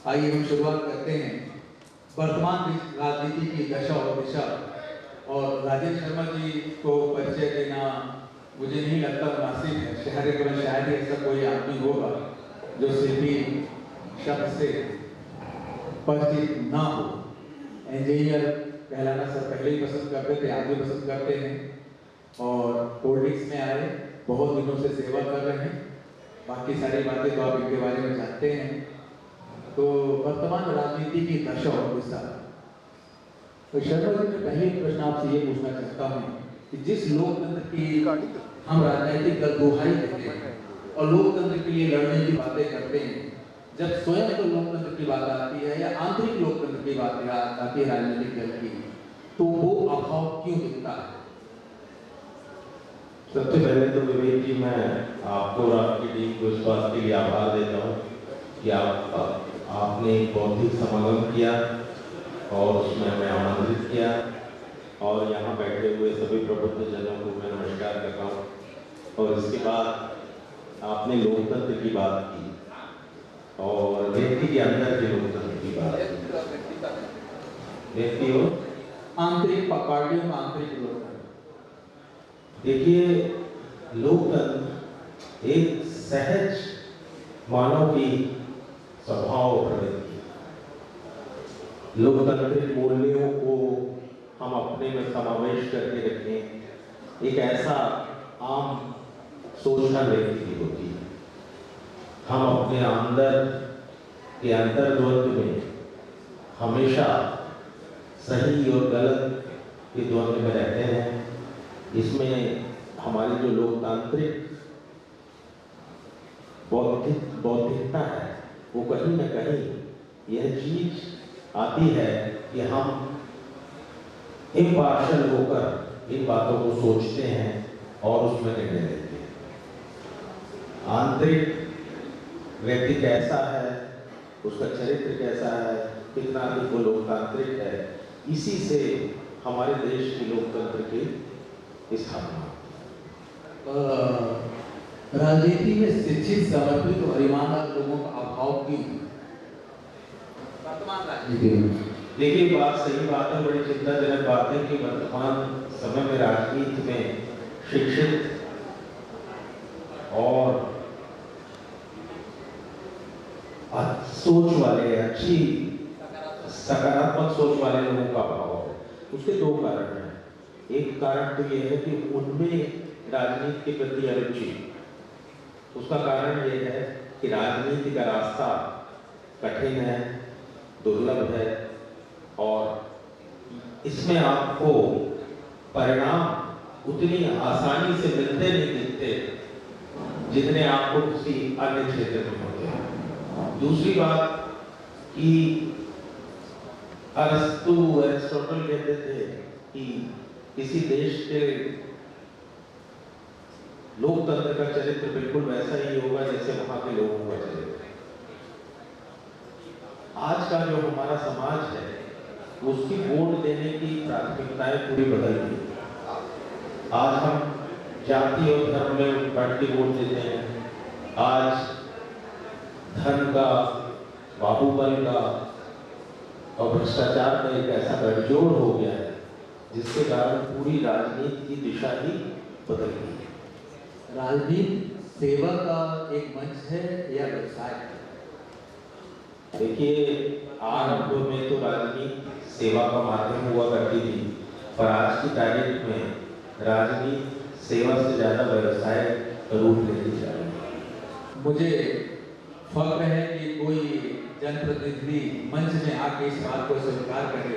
आइए हम शुरुआत करते हैं वर्तमान राजनीति की दशा और दिशा। और राजेश शर्मा जी को परिचय देना मुझे नहीं लगता मुनासिब है। शहर में शायद ही ऐसा कोई आदमी होगा जो शिल्पी शब्द से परिचित ना हो। इंजीनियर कहलाना सब पहले ही पसंद करते थे, आज भी पसंद करते हैं। और पॉलिटिक्स में आए, बहुत दिनों से सेवा कर रहे हैं। बाकी सारी बातें तो आप इनके बारे में जानते हैं। तो वर्तमान राजनीति की दशा और दिशा। तो शर्मा जी, मैं पहले प्रश्न आपसे ये पूछना चाहता हूँ कि जिस लोकतंत्र की हम राजनीतिक दल दुहाई देते हैं और लोकतंत्र के लिए लड़ने की बातें करते हैं, जब स्वयं तो लोकतंत्र की बात आती है या आंतरिक लोकतंत्र की बात आती है राजनीतिक दल की, तो वो अभाव क्यों दिखता है? सबसे पहले तो विवेक जी, मैं आपको और आपकी टीम को इस बात के लिए आभार देता हूँ कि आपने एक बौद्धिक समागम किया और उसमें हमें आमंत्रित किया। और यहाँ बैठे हुए सभी प्रबुद्ध जनों को मैं नमस्कार करता हूँ। और इसके बाद आपने लोकतंत्र की बात की और व्यक्ति के अंदर के लोकतंत्र की बात की, व्यक्ति और आंतरिक पार्टियों का आंतरिक लोकतंत्र। देखिए, लोकतंत्र एक सहज मानव की स्वभाव प्रवृत्ति। लोकतांत्रिक मूल्यों को हम अपने में समावेश करके रखें, एक ऐसा आम सोचना व्यक्ति की होती है। हम अपने अंदर के अंतर्द्वंद में हमेशा सही और गलत के द्वंद में रहते हैं। इसमें हमारी जो लोकतांत्रिक बौद्धिकता है, वो कहीं न कहीं यह चीज आती है कि हम इम्पार्शियल होकर इन बातों को सोचते हैं और उसमें निर्णय लेते हैं। आंतरिक व्यक्ति कैसा है, उसका चरित्र कैसा है, कितना अधिक वो लोकतांत्रिक है, इसी से हमारे देश की लोकतंत्र की स्थापना। राजनीति में शिक्षित, समर्पित और ईमानदार लोगों का अभाव क्यों वर्तमान राजनीति में? देखिए, बात सही बात है, बड़ी चिंताजनक बात है कि वर्तमान समय में राजनीति में शिक्षित और सोच वाले, अच्छी सकारात्मक सोच वाले लोगों का अभाव है। उसके दो कारण हैं। एक कारण तो यह है कि उनमें राजनीति के प्रति अरुचि। उसका कारण यह है कि राजनीति का रास्ता कठिन है, दुर्लभ है और इसमें आपको परिणाम उतनी आसानी से मिलते नहीं दिखते जितने आपको किसी अन्य क्षेत्र में होते हैं। दूसरी बात कि एरिस्टोटल कहते थे कि किसी देश के लोकतंत्र का चरित्र बिल्कुल वैसा ही होगा जैसे वहां के लोगों का चरित्र। आज का जो हमारा समाज है, उसकी वोट देने की प्राथमिकताएं पूरी बदल गई। आज हम जाति और धर्म में बढ़ के वोट देते हैं। आज धन का, बाहुबल का और भ्रष्टाचार का एक ऐसा गठजोड़ हो गया है जिसके कारण पूरी राजनीति की दिशा ही बदल गई है। राजनीति सेवा का एक मंच है या व्यवसाय है? देखिए, आरंभ में तो राजनीति सेवा का माध्यम हुआ करती थी, पर आज की तारीख में राजनीति सेवा से ज्यादा व्यवसाय का रूप लेती जा रही है। मुझे फख्र है कि कोई जनप्रतिनिधि मंच में आके इस बात को स्वीकार करे,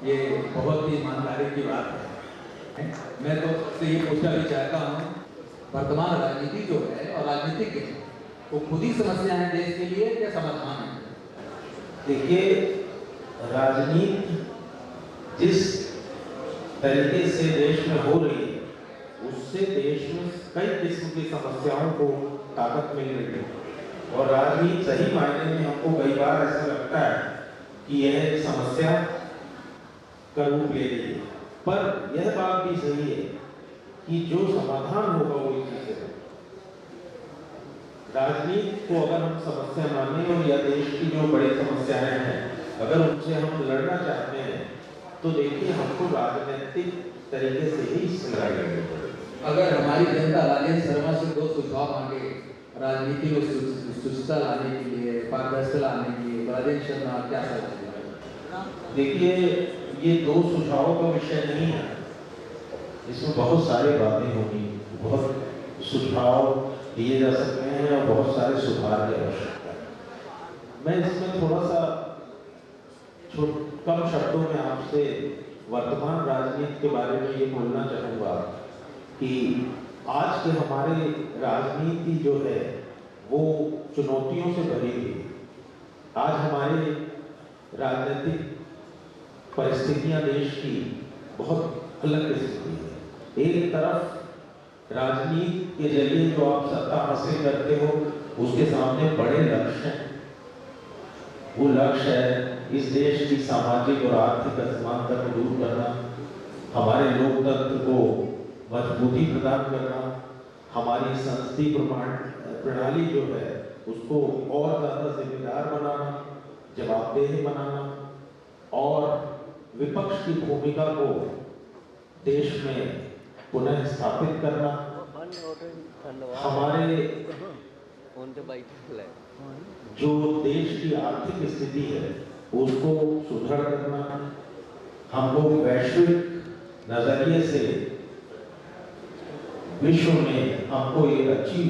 ये बहुत ही ईमानदारी की बात है। मैं तो आपसे ये पूछना भी चाहता हूँ, वर्तमान राजनीति जो है और राजनीतिज्ञ वो खुद ही समस्या है देश के लिए, क्या समाधान है? देखिए, राजनीति जिस तरीके से देश में हो रही है, उससे देश में कई किस्म की समस्याओं को ताकत मिल रही है। और राजनीति सही मायने में हमको कई बार ऐसा लगता है कि यह एक समस्या का रूप ले रही है, पर यह बात भी सही है कि जो समाधान होगा वो इसी से होगा। राजनीति को अगर हम समस्या माने और या देश की जो बड़ी समस्याएं हैं अगर उनसे हम लड़ना चाहते हैं तो देखिए हमको राजनीतिक तरीके से ही इससे लड़ाई लड़नी पड़ेगी। अगर हमारी जनता राजेंद्र शर्मा से 2 सुझाव मांगे राजनीति में सुचिता लाने के लिए, पारदर्शिता लाने के लिए, राजेंद्र शर्मा क्या सोचेंगे? देखिए ये 2 सुझावों का विषय नहीं है, इसमें बहुत सारी बातें होंगी, बहुत सुझाव दिए जा सकते हैं और बहुत सारे सुधार की आवश्यकता है। मैं इसमें थोड़ा सा कम शब्दों में आपसे वर्तमान राजनीति के बारे में ये बोलना चाहूँगा कि आज के हमारे राजनीति जो है वो चुनौतियों से भरी हुई है। आज हमारे राजनीतिक परिस्थितियां देश की बहुत अलग किस्म की है। एक तरफ राजनीति के जरिए जो आप सत्ता हासिल करते हो उसके सामने बड़े लक्ष्य हैं। वो लक्ष्य है इस देश की सामाजिक और आर्थिक असमानता को दूर करना, हमारे लोकतंत्र को मजबूती प्रदान करना, हमारी संसदीय प्रणाली जो है उसको और ज्यादा जिम्मेदार बनाना, जवाबदेह बनाना और विपक्ष की भूमिका को देश में पुनः स्थापित करना, हमारे जो देश की आर्थिक स्थिति है उसको सुदृढ़ करना, हम लोग वैश्विक नजरिए से विश्व में हमको एक अच्छी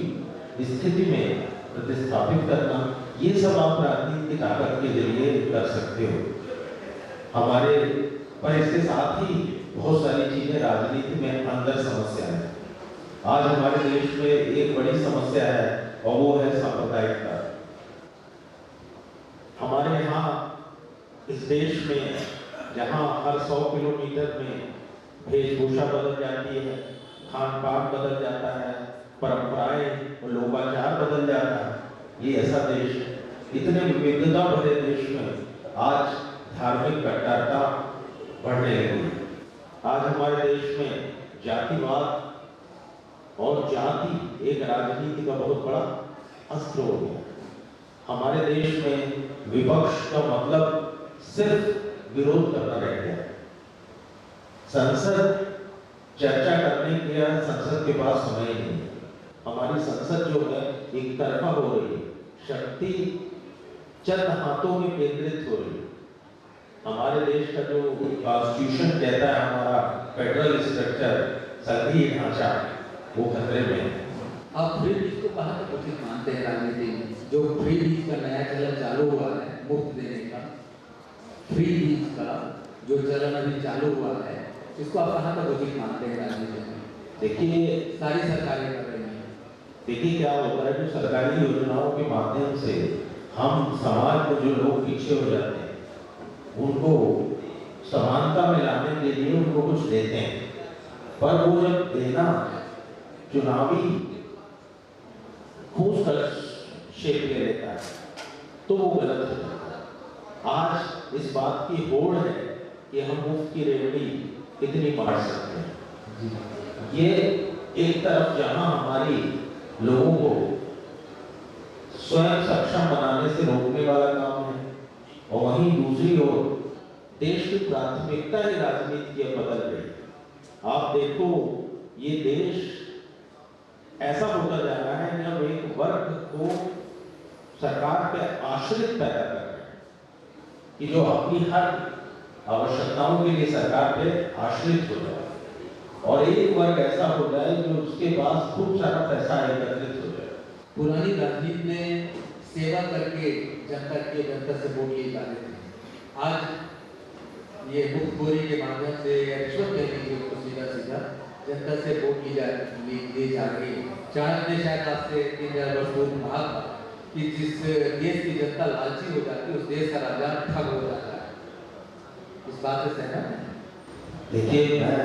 स्थिति में प्रतिस्थापित करना, ये सब आप राजनीतिक ताकत के जरिए कर सकते हो। हमारे पर इसके साथ ही बहुत सारी चीजें राजनीति में अंदर समस्या है। आज हमारे देश में एक बड़ी समस्या है और वो है सांप्रदायिकता। हमारे यहाँ इस देश में जहाँ हर 100 किलोमीटर में वेशभूषा बदल जाती है, खान पान बदल जाता है, परंपराएं और लोकाचार बदल जाता है, ये ऐसा देश, इतने विविधता भरे देश में आज धार्मिक कट्टरता बढ़ने लगी। आज हमारे देश में जातिवाद और जाति एक राजनीति का बहुत बड़ा अस्त्र हो गया। हमारे देश में विपक्ष का मतलब सिर्फ विरोध करना रह गया। संसद चर्चा करने के लिए संसद के पास समय नहीं है। हमारी संसद जो है एक तरफा हो रही है, शक्ति चंद हाथों में केंद्रित हो रही है। हमारे देश का जो कॉन्स्टिट्यूशन कहता है, हमारा फेडरल स्ट्रक्चर, संघीय ढांचा, वो खतरे में है। आप फ्री बीज को कहाँ तक उचित मानते हैं राजनीति में? जो फ्री बीज का नया चलन चालू हुआ है, मुफ्त देने का, फ्री बीज का जो चलन अभी चालू हुआ है, इसको आप कहाँ तक उचित मानते हैं राजनीति में? देखिए सारी सरकारें कर रही हैं। देखिए क्या होता है, जो सरकारी योजनाओं के माध्यम से हम समाज में जो लोग पीछे हो जाते हैं उनको समानता में लाने के लिए उनको कुछ देते हैं, पर वो जब देना चुनावी ठोस शेप ले लेता है तो वो गलत हो जाता है। आज इस बात की होड़ है कि हम मुफ्त की रेवड़ी कितनी बांट सकते हैं। ये एक तरफ जहां हमारी लोगों को स्वयं सक्षम बनाने से रोकने वाला काम है और वहीं दूसरी ओर देश की प्राथमिकता ही राजनीति की बदल रही है। आप देखो ये देश ऐसा होता जा रहा है जब एक वर्ग को सरकार के आश्रित पैदा कर रहे हैं कि जो अपनी हर आवश्यकताओं के लिए सरकार पे आश्रित हो जाए, और एक वर्ग ऐसा हो जाए जो उसके पास खूब सारा पैसा एकत्रित हो जाए। पुरानी राजनीति में सेवा करके जनता से वोट लिए जाते थे। आज ये मुफ्तखोरी के माध्यम से या रिश्वत देने के उसको सीधा जनता से वोट ली जा रही है। चाणक्य ने शायद आज से 3000 वर्ष पूर्व कहा था कि जिस देश की जनता लालची हो जाती है उस देश का राजा ठग हो जाता है। इस बात से सहमत है? देखिए मैं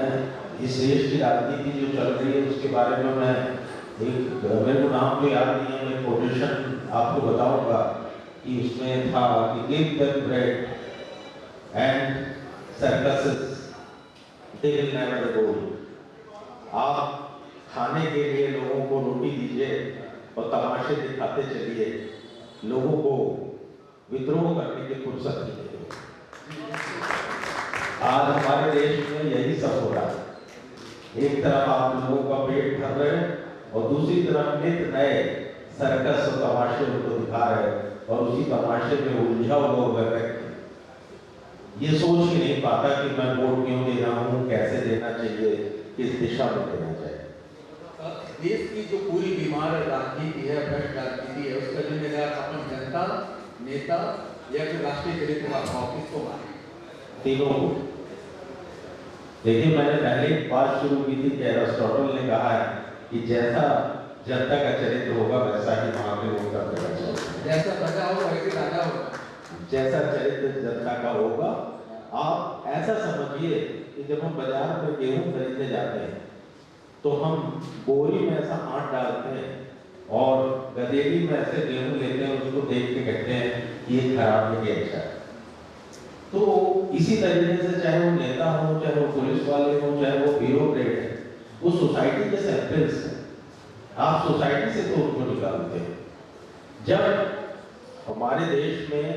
इस देश की राजनीति जो चल रही है उसके बारे में मैं मेरे को नाम तो याद नहीं है, मैं कोटेशन आपको बताऊंगा कि उसमें था कि give them bread and circuses they will never go. आप खाने के लिए लोगों को रोटी दीजिए और तमाशे दिखाते चलिए, लोगों को विद्रोह करने की फुर्सत ही नहीं है। आज हमारे देश में यही सब हो रहा है। एक तरफ आप लोगों का पेट भर रहे हैं और दूसरी तरफ नित नए सर्कस और तमाशे उनको दिखा रहे हैं, और उसी तमाशे में उलझा हुआ व्यक्ति ये सोच ही नहीं पाता कि मैं वोट क्यों दे रहा हूँ, कैसे देना चाहिए, किस दिशा में देना चाहिए। देश की जो पूरी बीमार राजनीति है, भ्रष्ट राजनीति है, उसका जिम्मेदार अपन जनता, नेता या फिर राष्ट्रीय चरित्र का अभाव, किसको माने? तीनों को। देखिए, मैंने पहले बात शुरू की थी कि एरिस्टोटल ने कहा है कि जैसा जनता का चरित्र होगा वैसा ही वहां पे वो करने चाहिए। जैसा प्रजा होगा वैसे राजा होगा। जैसा चरित्र जनता का होगा। आप ऐसा समझिए कि जब हम बाजार में गेहूं खरीदने जाते हैं तो हम बोरी में ऐसा हाथ डालते हैं और गदेली में ऐसे गेहूं लेते हैं, उसको देख के कहते हैं ये खराब है, ये अच्छा है। तो इसी तरीके से चाहे वो नेता हो, चाहे वो पुलिस वाले हो, चाहे वो ब्यूरोक्रेट है, वो सोसाइटी के सैंपल्स हैं। आप सोसाइटी से तो उनको निकालते हैं। जब हमारे देश में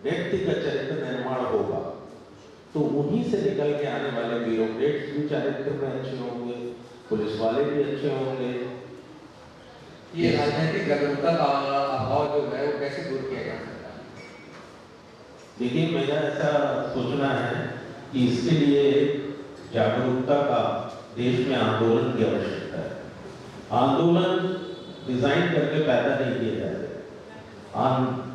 व्यक्ति का चरित्र निर्माण होगा तो उन्हीं से निकल के आने वाले ब्यूरोक्रेट्स भी चरित्र में अच्छे होंगे, पुलिस वाले भी अच्छे होंगे। ये राजनीतिक जागरूकता का अभाव जो है वो कैसे दूर किया जा सकता है? देखिए, मेरा ऐसा सोचना है कि इसके लिए जागरूकता का देश में आंदोलन की आवश्यकता है। आंदोलन डिजाइन करके पैदा नहीं किए जाते,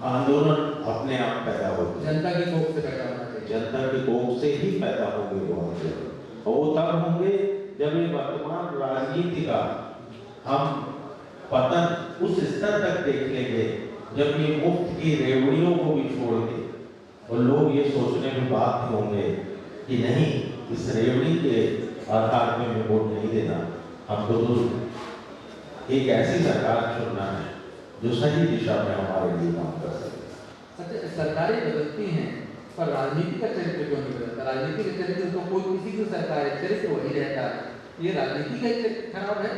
आंदोलन अपने आप पैदा होते हैं। जनता की कोख से पैदा होना चाहिए। जनता की कोख से ही पैदा होंगे वो आंदोलन, और वो तब होंगे जब ये वर्तमान राजनीति का हम पतन उस स्तर तक देख लेंगे जब ये मुफ्त की रेवड़ियों को भी छोड़ दे और लोग ये सोचने में बाध्य होंगे कि नहीं, इस रेवड़ी के आधार पर मैं वोट नहीं देना, हमको तो एक ऐसी सरकार चुनना है जो सही दिशा में हमारे लिए काम कर सके। अच्छा, सरकारें बदलती हैं पर राजनीति का चरित्र क्यों नहीं बदलता? राजनीति का चरित्र तो कोई किसी की सरकार है, चरित्र वही रहता है। ये राजनीति का चरित्र खराब है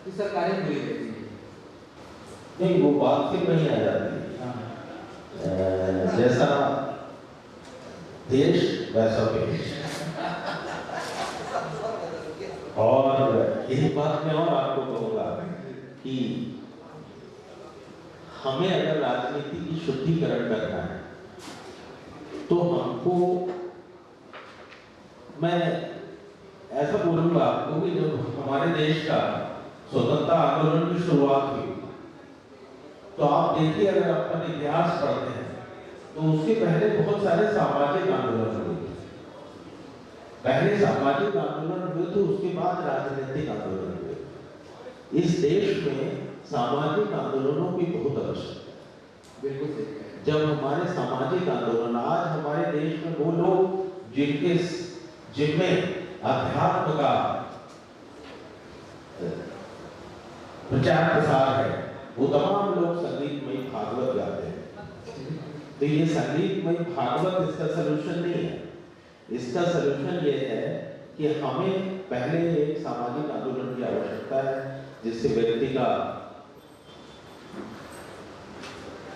कि सरकारें बुरी रहती हैं? नहीं, वो बात फिर नहीं आ जाती। जैसा देश वैसा देश। और यही बात मैं और आपको कहूँगा कि हमें अगर राजनीति की शुद्धिकरण करना है तो हमको, मैं ऐसा बोलूंगा आपको कि जब हमारे देश का स्वतंत्रता आंदोलन की शुरुआत हुई तो आप देखिए, अगर अपन इतिहास पढ़ते हैं तो उसके पहले बहुत सारे सामाजिक आंदोलन हुए। पहले सामाजिक आंदोलन हुए तो उसके बाद राजनीतिक आंदोलन हुए। इस देश में सामाजिक आंदोलनों की बहुत आवश्यकता है। बिल्कुल सही है। जब हमारे सामाजिक आंदोलन, आज हमारे देश में वो लोग जिनमें अध्यात्म का प्रचार प्रसार है, वो तमाम लोग संगीतमय भागवत गाते हैं। तो ये संगीतमय भागवत इसका सलूशन नहीं है। इसका सलूशन ये है कि हमें पहले एक सामाजिक आंदोलन की आवश्यकता है जिससे व्यक्ति का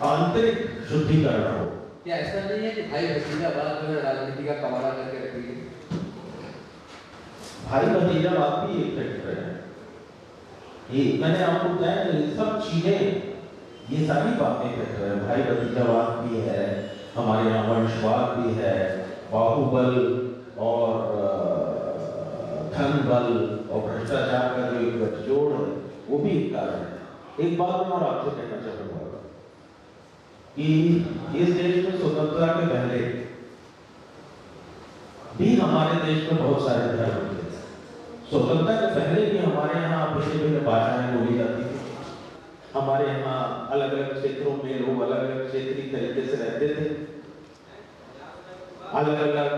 आंतरिक शुद्धिकरण हो। क्या ऐसा नहीं है कि भाई भतीजावाद जो है राजनीति का कमाल करके रखी है? भाई भतीजावाद भी एक फैक्टर है। ये मैंने आपको बताया, ये सब चीजें, ये सारी बातें फैक्टर है। भाई भतीजावाद भी है, हमारे यहाँ वंशवाद भी है, बाहुबल और धन बल और भ्रष्टाचार का जो एक गठजोड़ है वो भी एक कारण है। एक बात मैं और आपसे कहना चाहूँगा कि इस देश में स्वतंत्रता के पहले भी हमारे देश में बहुत सारे धर्म थे। स्वतंत्रता के पहले भी हमारे यहाँ भिन्न भिन्न भाषाएं बोली जाती थी। हमारे यहाँ अलग अलग क्षेत्रों में लोग अलग अलग क्षेत्रीय तरीके से रहते थे। अलग अलग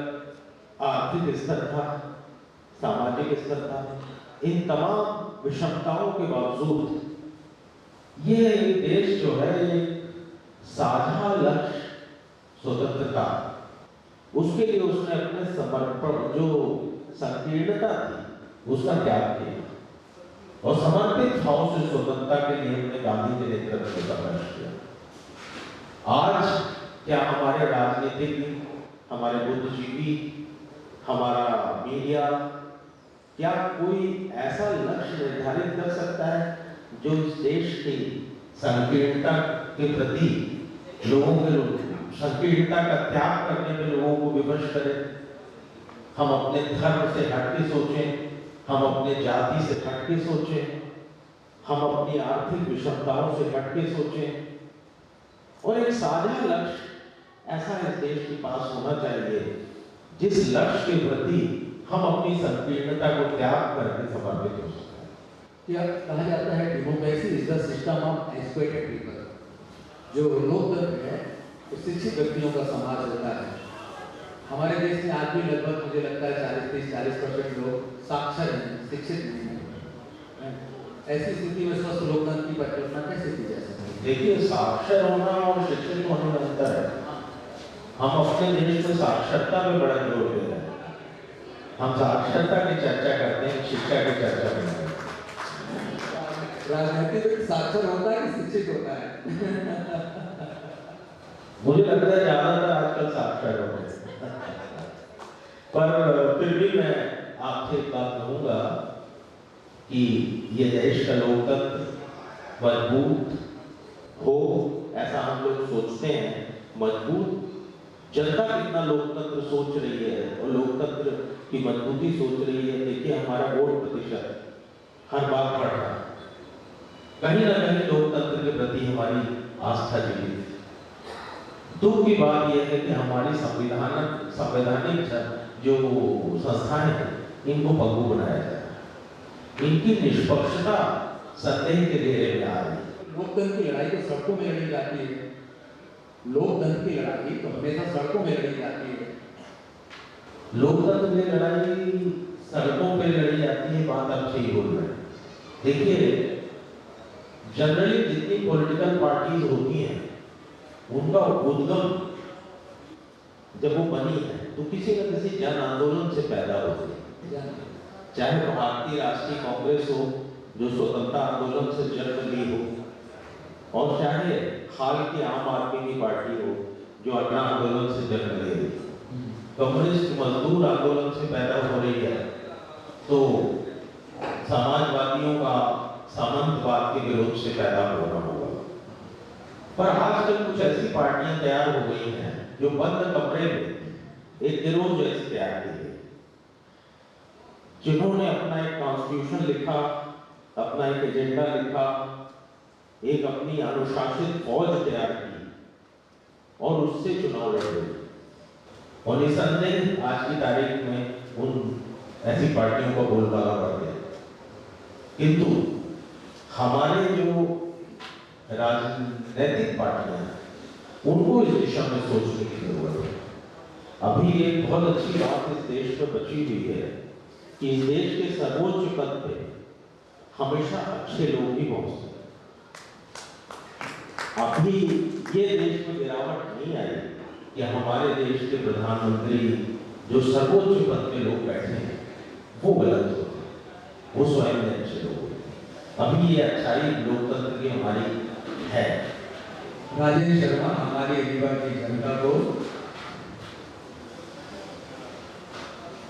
आर्थिक स्तर था, सामाजिक स्तर था। इन तमाम विषमताओं के बावजूद ये देश जो है, ये साझा लक्ष्य स्वतंत्रता, उसके लिए उसने अपने समर्पण, जो संकीर्णता थी, उसका त्याग किया। और समर्पित भाव से स्वतंत्रता के लिए हमने गांधी के नेतृत्व में संघर्ष किया। आज क्या हमारे राजनीतिक, हमारे बुद्धिजीवी, हमारा मीडिया, क्या कोई ऐसा लक्ष्य निर्धारित कर सकता है जो इस देश की संकीर्णता के प्रति लोगों के संकीर्णता का त्याग करने में लोगों को विवश करे? हम अपने धर्म से हटके सोचें, हम अपने जाति से हटके सोचें, हम अपनी आर्थिक विषमताओं से हटके सोचें और एक साझा लक्ष्य ऐसा इस देश के पास होना चाहिए जिस लक्ष्य के प्रति हम अपनी संकीर्णता को त्याग करके समर्पित हो सकें। क्या कहा जाता है democracy is the system of educated people. जो लोकतंत्र है वो शिक्षित व्यक्तियों का समाज होता है। हमारे देश में आज भी लगभग मुझे लगता है 40% लोग साक्षर हैं, शिक्षित नहीं हैं। ऐसी स्थिति में स्वस्थ लोकतंत्र की परिकल्पना कैसे की जा सकती है? देखिए, साक्षर होना और शिक्षित होने में अंतर है। हम अपने देश में साक्षरता पे बड़ा जोर दे रहे हैं। हम साक्षरता की चर्चा करते हैं, शिक्षा की चर्चा करते हैं। राजनीतिक साक्षर होता है कि शिक्षित होता है? मुझे लगता है ज्यादातर आजकल साक्षर होते हैं। पर फिर भी मैं आपसे एक बात कहूंगा कि ये देश का लोकतंत्र मजबूत हो, ऐसा हम लोग सोचते हैं। मजबूत जनता कितना लोकतंत्र सोच रही है और लोकतंत्र की मजबूती सोच रही है। देखिए, हमारा वोट प्रतिशत हर बार बढ़ रहा है। कहीं ना कहीं लोकतंत्र के प्रति हमारी आस्था जीवित है। दुख की बात यह है कि हमारी संवैधानिक जो संस्थाएं हैं, इनको पगडू बनाया जाए। इनकी निष्पक्षता संदेह के घेरे में आ रही है। लोकतंत्र की लड़ाई तो सड़कों में लड़ी जाती है। लोकतंत्र की लड़ाई तो हमेशा सड़कों में लड़ी जाती है। लोकतंत्र की लड़ाई सड़कों पे लड़ी जाती है, बात आप सही बोल रहे हैं। देखिए, जनरली जितनी पॉलिटिकल पार्टीज होती हैं, उनका उद्गम जब वो बनी है तो किसी न किसी जन आंदोलन से पैदा होती है। चाहे भारतीय राष्ट्रीय कांग्रेस हो, जो स्वतंत्रता आंदोलन से जन्म ली हो, और चाहे हाल की आम आदमी की पार्टी हो, जो अन्ना आंदोलन से जन्म ले रही है। कम्युनिस्ट मजदूर आंदोलन से पैदा हो रही है, तो समाजवादियों का सामंतवाद के विरोध से पैदा होना होगा। पर आजकल कुछ ऐसी पार्टियां तैयार हो गई हैं जो बंद कमरे में एक गिरोह जैसी तैयार की है, जिन्होंने अपना एक कॉन्स्टिट्यूशन लिखा, अपना एक एजेंडा लिखा, एक अपनी अनुशासित फौज तैयार की और उससे चुनाव लड़े। और निसंदेह आज की तारीख में उन ऐसी पार्टियों का बोलबाला बढ़ गया। किंतु हमारे जो राजनीतिक पार्टियां हैं, उनको इस दिशा में सोचने की जरूरत है। अभी एक बहुत अच्छी बात इस देश में बची हुई है कि इस देश के सर्वोच्च पद पे हमेशा अच्छे लोग ही पहुंचते हैं। अभी ये देश में गिरावट नहीं आई कि हमारे देश के प्रधानमंत्री जो सर्वोच्च पद पे लोग बैठे हैं वो गलत होते हैं, वो स्वयं में अच्छे लोग होते हैं। अभी ये अच्छाई लोकतंत्र की हमारी है। राजेंद्र शर्मा हमारी रीवा की जनता को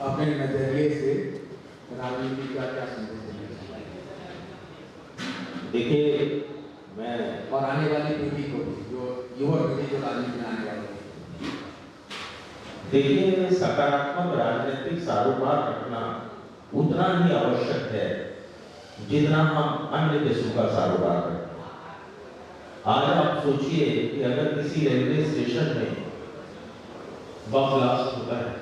अपने नजरिए से राजनीति का क्या संदेश देना चाहिए? देखिए, मैं और आने वाली पीढ़ी को, जो युवा पीढ़ी जो राजनीति में आने वाली है, देखिए, सकारात्मक राजनीतिक कारोबार रखना उतना ही आवश्यक है जितना हम अन्य देशों का कारोबार करते हैं। आज आप सोचिए कि अगर किसी रेलवे स्टेशन में बम ब्लास्ट होता है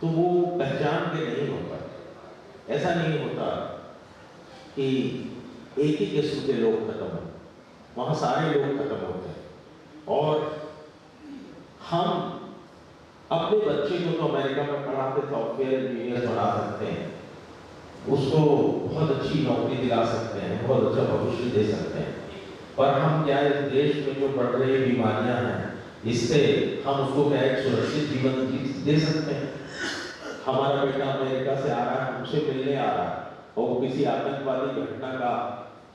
तो वो पहचान के नहीं होता। ऐसा नहीं होता कि एक ही किस्म के लोग खत्म हो, वहां सारे लोग खत्म होते हैं। और हम अपने बच्चे को तो अमेरिका में पढ़ा के सॉफ्टवेयर इंजीनियर बना सकते हैं, उसको बहुत अच्छी नौकरी दिला सकते हैं, बहुत अच्छा भविष्य दे सकते हैं, पर हम क्या इस देश में जो बढ़ रही बीमारियां हैं, इससे हम उसको क्या एक सुरक्षित जीवन दे सकते हैं? हमारा बेटा अमेरिका से आ रहा है, हमसे मिलने आ रहा है, और किसी आतंकवादी घटना का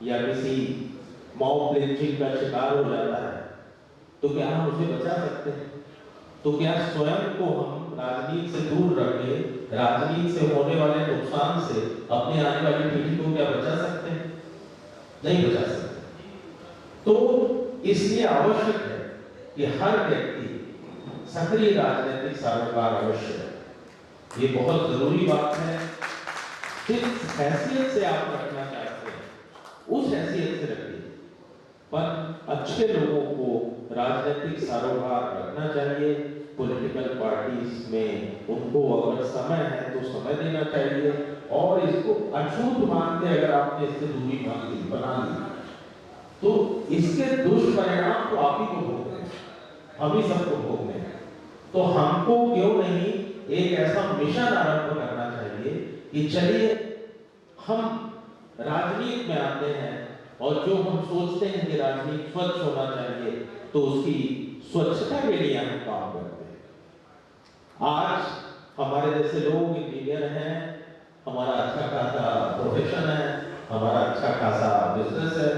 या किसी मॉब लिंचिंग का शिकार हो जाता है, तो क्या हम उसे बचा सकते हैं? तो क्या स्वयं को हम राजनीति से दूर रख के राजनीति से होने वाले नुकसान से अपनी आने वाली पीढ़ी को क्या बचा सकते हैं? नहीं बचा सकते। तो इसलिए आवश्यक है कि हर व्यक्ति सक्रिय राजनीतिक सरोकार अवश्य है। ये बहुत जरूरी बात है। जिस हैसियत से आप रखना चाहते हैं उस हैसियत से रखिए, पर अच्छे लोगों को राजनीतिक सरोकार रखना चाहिए। पॉलिटिकल पार्टीज में उनको अगर समय है तो समय देना चाहिए, और इसको अछूत मान के अगर आपने इससे दूरी बना ली तो इसके दुष्परिणाम तो आप ही को भोगने हैं, हम ही सबको भोगने हैं। तो हमको क्यों नहीं एक ऐसा मिशन आरंभ करना चाहिए कि चलिए हम राजनीति में आते हैं और जो हम सोचते हैं कि राजनीति स्वच्छ होना चाहिए तो उसकी स्वच्छता के लिए हम काम करते हैं। आज हमारे जैसे लोग इंजीनियर हैं, हमारा अच्छा खासा प्रोफेशन है, हमारा अच्छा खासा बिजनेस है,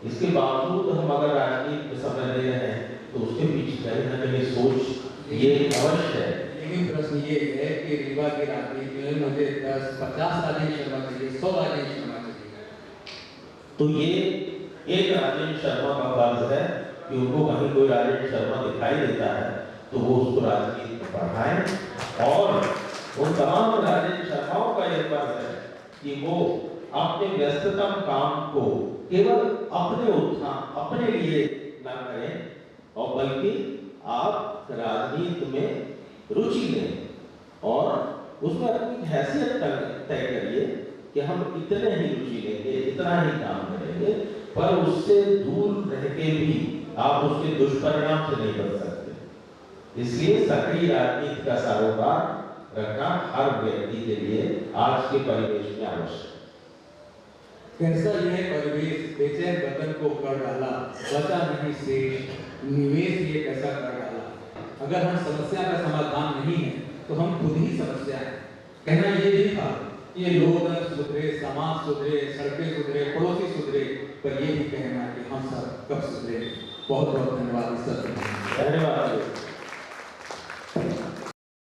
इसके बावजूद हम अगर राजनीति में समय दे रहे हैं तो उसके पीछे कहीं ना कहीं सोच ये अवश्य है। लेकिन प्रश्न ये है कि रीवा की राजनीति में मुझे 10-50 राजेश शर्मा चाहिए, 100 राजेश शर्मा चाहिए। तो ये एक राजेश शर्मा का फर्ज है कि उनको कहीं कोई राजेश शर्मा दिखाई देता है तो वो उसको राजनीति में बढ़ाएं, और उन तमाम राजेश शर्माओं का ये फर्ज है कि वो अपने व्यस्ततम काम को केवल अपने उत्थान अपने लिए न करें, और बल्कि आप राजनीति में रुचि लें और उसमें अपनी हैसियत तय करिए कि हम इतने ही रुचि लेंगे, इतना ही काम करेंगे, पर उससे दूर रह के भी आप उसके दुष्परिणाम से नहीं बच सकते। इसलिए सक्रिय राजनीति का सरोकार रखना हर व्यक्ति के लिए आज के परिवेश में आवश्यक है। कैसा यह परिवेश बेचैन बदन को कर डाला, बचा नहीं शेष निवेश ये कैसा कर डाला। अगर हम समस्या का समाधान नहीं है तो हम खुद ही समस्या है। कहना ये भी था कि ये लोग सुधरे, समाज सुधरे, सड़कें सुधरे, पड़ोसी सुधरे, पर ये भी कहना कि हम सब कब सुधरे। बहुत बहुत धन्यवाद। धन्यवाद।